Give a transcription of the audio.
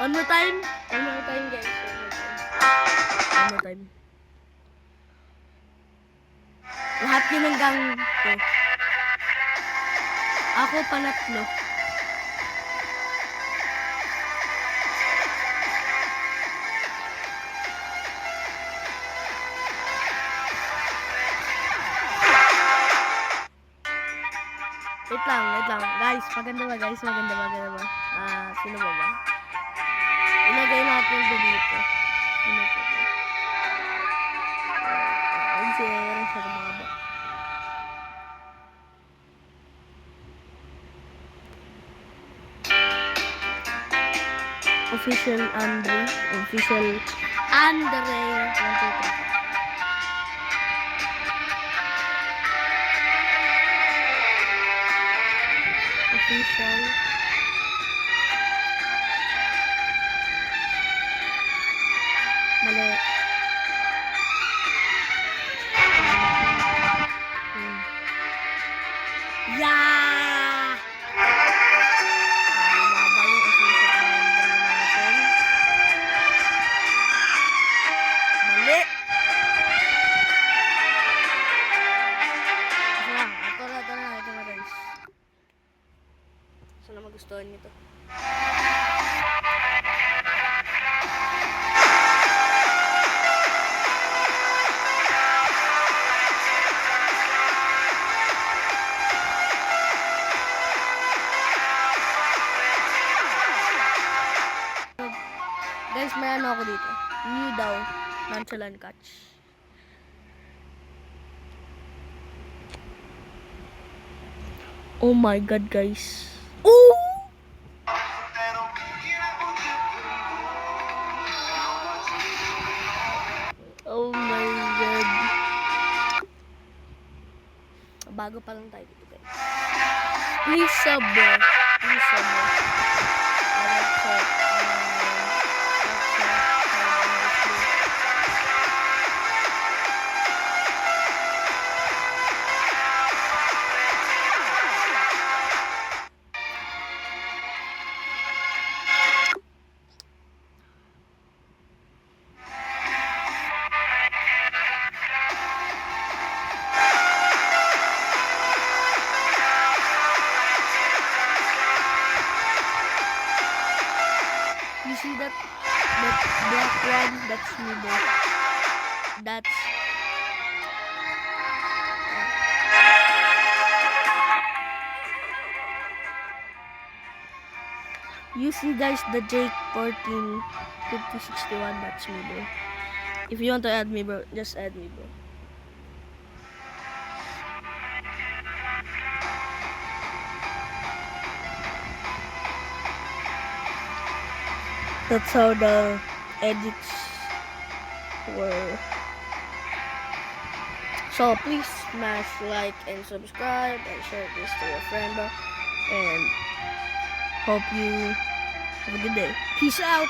One more time. One more time, guys. One more time. Lahat yun hanggang to. Ako panatlo. Wait lang. Guys, maganda ba? Sino ba? Ilagay natin ito dito. Sino ba? Ang sira sa mga ba. Official Andre. 1, 2, 3. Official. Mali. Yeah! Mababa yung official Andre natin. Mali! Ito na guys. Sana magustuhan nyo to. Guys, may ano ako dito. New daw. Nonchalant catch. Oh my god, guys. Oh! Oh my god. Bago pa lang tayo dito, guys. Please sub. You see that black one? That's me, bro. That's you see, guys, the Jake 145061. That's me, bro. If you want to add me, bro, just add me, bro. That's how the edits were. So please smash like and subscribe and share this to your friend, bro. And hope you have a good day. Peace out.